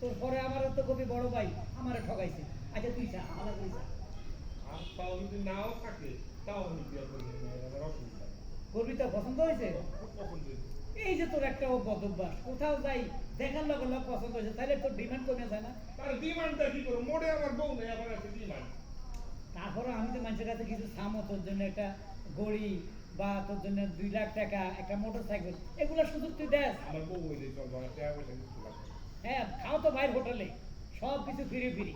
তোর পরে আমারও তো কবি বড় ভাই আমারে ঠকাইছে। আচ্ছা তুই চা আলাদা করে চা। আর তাও যদি নাও থাকে তাও আমি বিয়ে করি আমার অসুবিধা নেই। করবি তো পছন্দ হয়েছে? খুব পছন্দ হয়েছে। এই যে তোর একটা বদভ্যাস, কোথাও যাই দেখার লগে লোক পছন্দ হয়েছে, তাহলে তোর ডিমান্ড কমে যায় না? তার ডিমান্ডটা কি করবো? মোড়ে আমার বউ নেই, আমার আছে ডিমান্ড। তারপরে আমি তো মানুষের কাছে কিছু থামো, তোর জন্য একটা গড়ি বা তোর জন্য 2 লাখ টাকা একটা মোটর সাইকেল, এগুলো সুযোগ তুই দেস। আমার বউ হইলে চলবো, আমার টাকা পয়সা কিছু লাগবে না। হ্যাঁ খাও তো ভাইয়ের হোটেলে, সব কিছু ফিরে ফিরি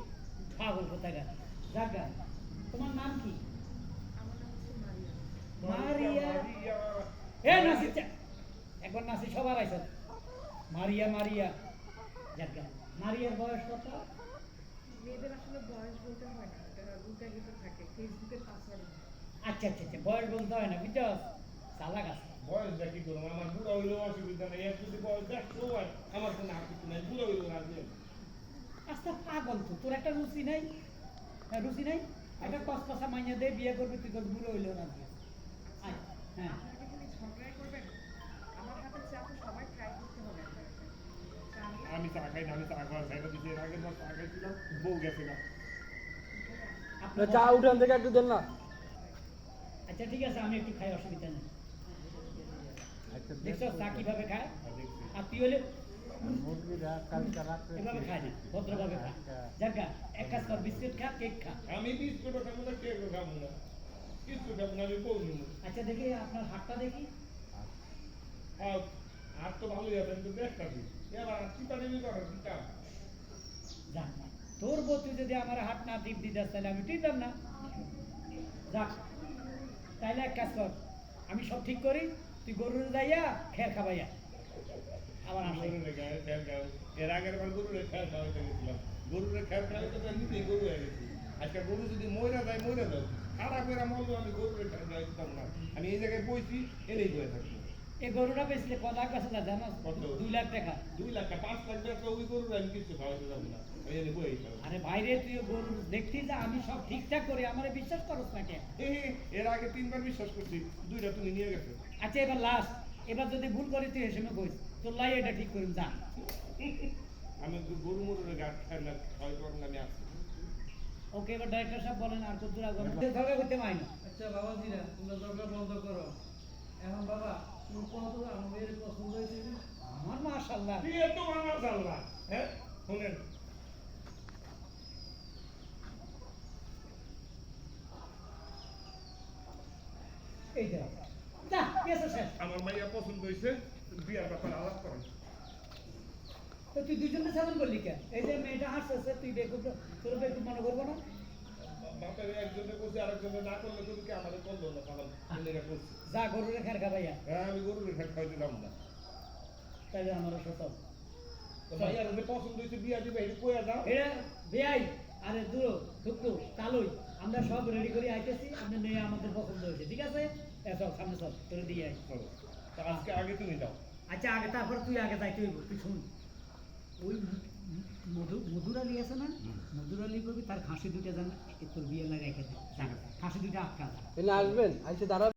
পাগল কোথায়। জাগা, তোমার নাম কি? মারিয়া। এ নাসি চা, একবার নাসি সবার আইসা। মারিয়া মারিয়া জাগা। মারিয়ার বয়স কত? মেয়েদের আসলে বয়স বলতে হয় না, এটা উল্টা কিছু থাকে ফেসবুকের পাসওয়ার্ড। আচ্ছা আচ্ছা আচ্ছা, বয়স বলতে হয় না বুঝছস, চালাক আছে। বয়সটা কি করবো? আমার বুড়া হইলেও অসুবিধা নেই, এক যদি বয়স 100 হয় আমার কোনো আপত্তি নাই, বুড়া হইলেও রাজি আমি। আচ্ছা পাগল তো, তোর একটা রুচি নাই? হ্যাঁ, রুচি নাই? একটা কসকসা মাইনে দে, বিয়ে করবি, তুই তোর বুড়ো হইলেও না দিয়ে। হ্যাঁ আপনাকে খালি ঝগড়াই করবেন, আমার হাতের চা তো সবাই ট্রাই করতে হবে একটা একটা। চা নিয়ে আমি চা খাই না, আমি চা খাওয়া খাইতে দিচ্ছি, এর আগের বার চা খাইছিলাম, বউ গেছে না। আপনার চা উঠান থেকে একটু দেন না। আচ্ছা ঠিক আছে, আমি একটু খাই, অসুবিধা নেই। দেখছো চা কিভাবে খায়? আর দেখছি আর তুই হলে মুরগিরা কালকে রাত্রে এভাবে খায় না, ভদ্রভাবে খা। যাক এক কাজ কর, বিস্কুট খা, কেক খা। আমি বিস্কুটও খাবো না, কেকও খাবো না, কিছু খাবো না, আমি বউ নিবো। আচ্ছা দেখি আপনার হাতটা দেখি। আর তো ভালোই আছে, আমি তো দেখতাছি এবার চিপা নিবি করার কি কাম? যাক, তোর বউ তুই যদি আমার হাত না টিপ দিতাস তাহলে আমি টিপতাম না। যাক, তাইলে এক কাজ কর, আমি সব ঠিক করি, তুই গরুর যাইয়া খের খাবাইয়া আবার আসে। গরুরে গায়ে খেয়াল খাও, এর আগের বার গরুরে খেয়াল খাওয়াইতে গেছিলাম, গরুরে খেয়াল খাওয়াইতে তো নিজেই গরু হয়ে গেছি। আজকে গরু যদি মইরা যায় মইরা যাও, খারাপ করে মরলো, আমি গরুরে খেয়াল খাওয়াইতাম না। আমি এই জায়গায় বইছি, এনেই বয়ে থাকবো। এই গরুটা বেচলে কত লাখ বেচা যায় জানো? কত? 2 লাখ টাকা। 2 লাখ 5 লাখ টাকা ওই গরুরে আমি কিছু খাওয়াইতে যাবো না, আমি এনে বয়েই থাকবো। আরে বাইরে তুই গরু দেখছিস যে আমি সব ঠিকঠাক করি, আমারে বিশ্বাস করস না কেন? এর আগে 3 বার বিশ্বাস করছি, 2টা তুমি নিয়ে গেছো। আচ্ছা এবার লাস্ট, এবার যদি ভুল করি তুই এসে কইস, তোর লাই এটা ঠিক করিম যা। আমি গরু মরুরে গাছ খাই না, খাওয়াইতে পারবো না, আমি আসছি। ওকে এবার ডাইরেক্টর সাহেব বলেন আর কত দূর আগুন ঝগড়া করতে মাই না। আচ্ছা বাবাজিরা, তোমরা ঝগড়া বন্ধ করো। এখন বাবা তুমি কত আমাদের পছন্দ হয়েছে? আমার মাশাআল্লাহ। বিয়ে তো আমার আল্লাহ, হ্যাঁ শুনেন, এই যা যা কেসে শেষ। আমার মাইয়া পছন্দ হয়েছে, বিয়ার ব্যাপারে আলাপ করেন। তো তুই দুজনে সেভেন করলি কেন? এই যে মেয়েটা হাসতেছে, তুই বেকুব, তোর বেকুব মনে করবো না? বাপের একজনে করছে, আরেকজনে না করলে কিন্তু কি আমাদের করলো না, কারণ ছেলেরা করছে। যা গরুরে খের খাবাইয়া, হ্যাঁ আমি গরুরে খেয়ে খাওয়াইতে যাবো না। তাইলে আমারও সতব। তো মাইয়ার যে পছন্দ হয়েছে বিয়া দিবে, এটা কইয়া যাও। এটা বেআই, আরে দূর ঢুকতো তালুই, আমরা সব রেডি করে আইতেছি, আপনি মেয়ে আমাদের পছন্দ হয়েছে, ঠিক আছে? চল সামনে চল, তোরে দিয়ে আই। চলো, তা আজকে আগে তুমি যাও। আচ্ছা আগে, তারপর তুই আগে যাইতে হইব। তুই শুন, ওই মধুর আলী আছে না, মধুর আলী করবি, তার খাসি দুইটা জানা তোর বিয়ে লাগাই খেতে, খাসি দুইটা আটকা। আসবেন, আইসে দাঁড়াবেন।